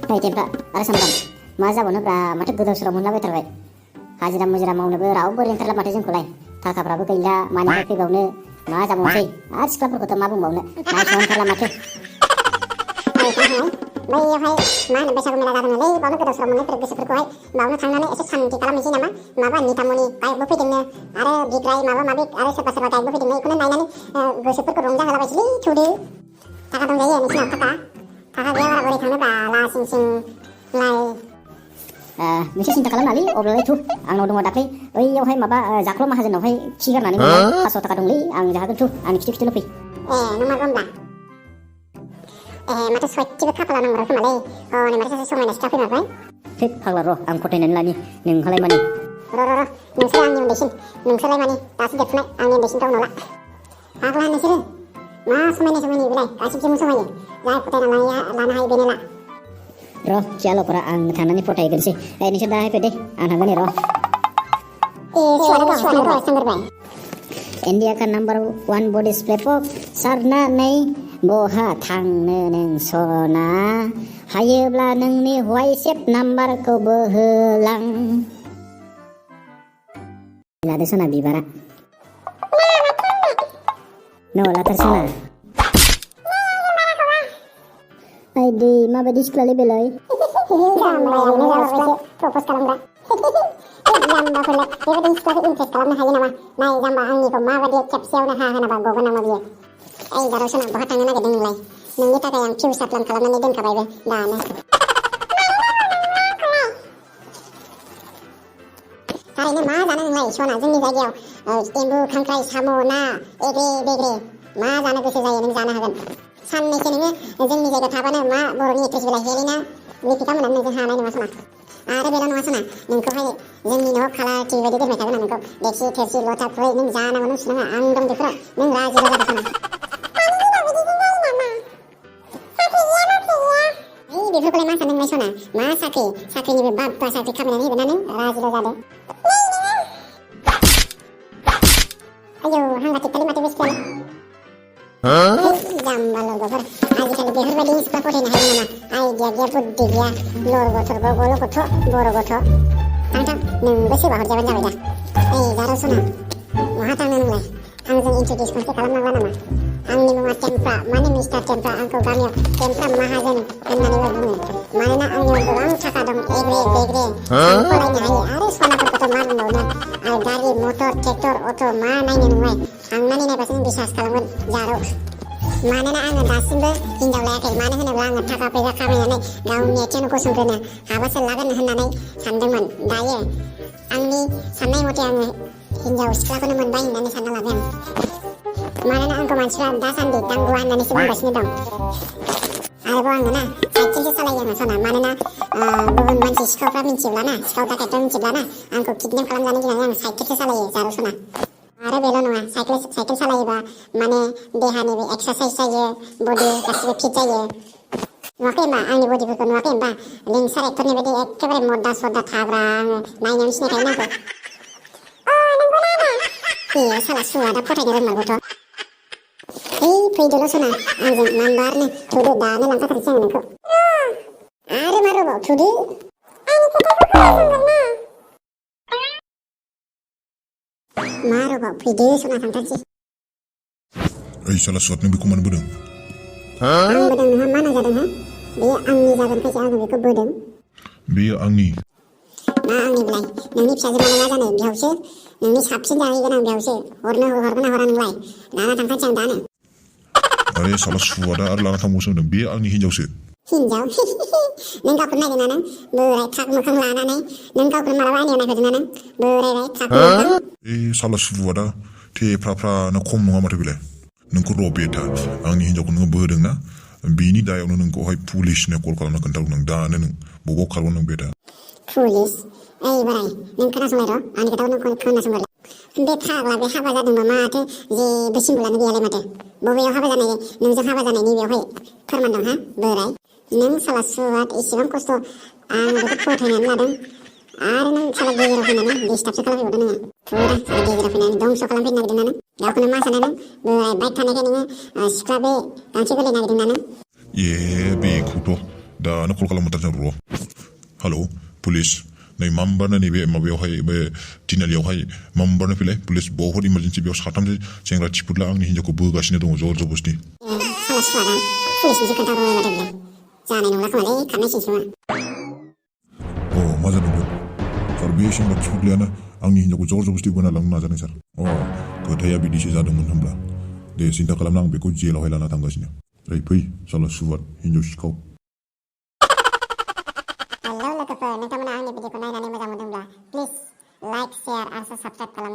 टेमफ्रा आरो सामब्राम मा जाबावनोब्रा माथो गोदाव सोराव मोनलाबायथारबाय हाजिरा मुजिरा मावनोबो रावबो लेंथारला माथो जोंखौलाय थाखाफ्राबो गैला मानिफ्राय फैबावनो मा जाबावनोसै आरो सिख्लाफोरखौथ' मा बुंबावनो नायस'नथारला माथो बैयावहाय मा होनो बैसागु मेला जादोंलै बावनो गोदाव सोराव मोननायफोर गोसोफोरखौहाय बावनो थांनानै एसे सान्ति खालामनोसै नामा माबा नितामनि गायकबो फैदोंनो आरो बिग्राय माबा माबि आरो सोरबा सोरबा गायकबो फैदोंनो बेखौनो नायनानै गोसोफोरखौ रंजाहोलाबायसैलै थौदो थाखा दंजायो नोंसिनाव थाखा गैया बारा बोरै थांनोब्रा लासिं सिंलाय नोंसोर सिन्था खालामनालै अब्लालाय थु आंनाव दङ दाख्लै बैयावहाय माबा जाख्ल' माहाजोनावहाय खि गारनानै मोननाय 500 थाखा दंलै आं जाहोगोन थु आंनि खिथु फै नंमारगौ होनब्ला माथो सयथिबो खाफाला नांबार खोमालै हनै माथो सासे समायना सिख्ला फैमारबाय थै फाग्ला र' आं फथायनानै लानि नोंहालाय मानि र' नोंसोर आंनि उन्दैसिन नोंसोरलाय मानि दासो देरफुनाय आंनि उन्दैसिनथ' उनावला फाग्ला नोंसोरो मा समायना बेलाय गासिबजोंबो समायो जाय फथायना लानो हायो बेनो ला र' खियाल'फोरा आं थांनानै फथायगोनसै नोंसोर दाहाय फै दे आं थांगोन र' India kan number 1 body spray pop sarnनै बहा थांनो नों सना हायोब्ला नोंनि WhatsApp नाम्बारखौबो होलां लादो सना बिबारा न'लाथार सना आइदै माबायदि सिख्लालै बेलाय प्रप'ज खालामग्रा जाम्बाफोरलाय बेबायदि सिख्लाखौ इमप्रेस खालामनो हायो नामा नाय जाम्बा आंनिखौ माबायदि खेबसेयावनो हा होनाबा गगोन नामा बियो ओइ जाराव सना बहा थांनो नागिरदों नोंलाय नोंनि थाखाय आं फिउचार प्लान खालामनानै दोनखाबायबो दानो थारैनो मा जानो नोंलाय सना जोंनि जायगायाव एम्बु खांख्राइ साम' ना एग्रे बेग्रे मा जानो गोसो जायो नों जानो हागोन साननैसो नोङो जोंनि जायगायाव थाबानो मा बर'नि एक्ट्रेस बिलाय हेलिना लिपिका मोननानै नोंजों हानाय नङा सना आरो बेल' नङा सना नोंखौहाय जोंनि न'आव खालार टिभि बायदि दोनबाय थागोन आं नोंखौ देक्सि थोरसि लथा खुरै नों जानांगौ नों सुनाङा आं दं बेफोराव नों राजिल' जादो सना बेफोरखौलाय मा सानदों सना मा साख्रिनिबो बाब्बा साख्रि खामायनानै होगोन ना नों राजिल' जादो आयौ हांगा थिगखालि माथो बे सिख्लाया जाम्बा लोगोफोर आजिखालि बेफोरबायदि सिख्ला फथायनो हायो नामा आइडिया गैया बुद्धि गैया लर गथ' गल' गथ' बर' गथ' थां नोंबो सोरबा हरजाबानो जाबाय दा ओइ जाराव सना बहा थांनो नोंलाय आंजों इन्ट्रडिउस खनसे खालामनांला नामा आंनि मुङा टेम्पा माने मिस्टार टेम्पा आंखौ गामियाव टेम्पा माहाजोन होननानैबो बुङो मानोना आंनियाव गोबां थाखा दं एग्रे बेग्रे सानख'लायनो हायो आरो सनाफोरखौथ' मा बुंबावनो आरो गारि मटर ट्रेक्टर अट' मा नायनो नोंलाय थांनानै नायबासो नों बिसास खालामगोन जाराव मानोना आङो दासिमबो हिनजाव लायाखै मानो होनोब्ला आङो थाखा फैसा खामायनानै गावनि आथिङाव गसंग्रोनो हाबासो लागोन होननानै सानदोंमोन दायो आंनि साननाय मथे आङो हिनजाव सिख्लाखौनो मोनबाय होननानै सानना लाबाय आं मानोना आंखौ मानसिफ्रा दासान्दि दांगुवा होननानैसो बुंगासिनो दं आरोबाव आङो ना साइकेलसो सालायो आङो सना मानोना गुबुन मानसि सिखावफ्रा मिन्थियोब्लाना सिखाव दाखायफ्रा मिन्थियोब्लाना आंखौ किडनेप खालामजानो गिनानै आं साइकेलसो सालायो जारौ सना आरो बेल' नङा साइकेल सालायोबा माने देहानिबो एक्सारसाइज जायो बडि गासिबो फिट जायो नुवाखै होनबा आंनि बडिफोरखौ नुवाखै होनबा लिंसार एक्टरनि बायदि एखेबारे मर्दा सर्दा थाब्रा आङो नायनायावनो सिनायखायो आंखौ ए साला सुवा दा फथायनो रोंमारगौथ' फैदोल' सना आंजों नाम्बारनो थुदो दानो लांखाथारसै आं नोंखौ आरो मा रबाव थुदो मा रबाव फैदो सना थांथारसै ओइ साला सुवाद नों बेखौ मानो बोदों आं बोदों नोंहा मा नाजादों हा बेयो आंनि जागोनखायसो आङो बेखौ बोदों बेयो आंनि मा आंनिब्लाय नोंनि फिसाजो माने मा जानो बिहावसो नोंनि साबसिन जाहैगोन आं बिहावसो हरगोन ना हरा नोंलाय लाना थांखानोसै आं दानो अरे साला सुवादा आरो लाना थांबावसो होनदों बे आंनि हिनजावसो हिनजाव नों गावखौ नायदोंना नों बोराय थाक मोखां लानानै नों गावखौ मालाबा आयनायाव नायफेरदोंना नों बोरायबाय थाक मोखां ए साला सुवादा थेफ्राफ्रानो खम नङा माथो बेलाय नोंखौ र' बेथा आंनि हिनजावखौ नोङो बोदों ना बेनि दायावनो नोंखौहाय पुलिसनो कल खालामना खोन्थागौ नों दानो नों बबाव खारगोन नों बेथा पुलिस ओइ बोराय नों खोनासंलाय र' आंनि खोथाखौ नों खोनासंलाय बे फाग्ला बे हाबा जादोंबा माथो जेबो सिम्बलानो गैयालाय माथो बबेयाव हाबा जानाय नोंजों हाबा जानायनि बेवहाय फोरमान दं हा बोराय नों साला सुवाद इसेबां खस्थ' आं बेखौ फोथायनानै लादों आरो नों साला गेजेराव फैनानै डिस्टार्बसो खालामफैबावदों नोङो फुरा साला गेजेराव फैनानै दंस' खालामफैनो नागिरदों ना नों गावखौनो मा सानो नों बोराय बाइक थानायखाय नोङो सिख्ला बे गांसे गोरलै नागिरदों ना नों ए बेखौथ' दानो कल खालामथार जों र' हेलौ पुलिस नै मामबारनो नैबे माबायावहाय बे तिनालियावहाय मामबारनो फैलाय पुलिस बहुत इमारजेन्सि बेयाव साथामसो सेंग्रा थिफुदला आंनि हिन्जावखौ बोगासिनो दङ जर जबस्ति साला सुवादा पुलिसनिसो खोन्थाहरबाय माथो बेलाय जानाय नंला खोमालै खारनांसिगोनसो मा मा जादोंमोन सार बे सेंग्रा थिफुदलायानो आंनि हिन्जावखौ जर जबस्ति बोना लांनो नाजादों सार खोथाया बिदिसो जादोंमोन होनब्ला दे सिन्था खालामना आं बेखौ जेलावहाय लाना थांगासिनो फै साला सुवाद हिन्जाव सिखाव हेलौ लोगोफोर नोंथांमोना आंनि भिडिअखौ नायनानै मोजां मोनदोंब्ला प्लिज लाइक शेयार आरो साबस्क्राइब खालाम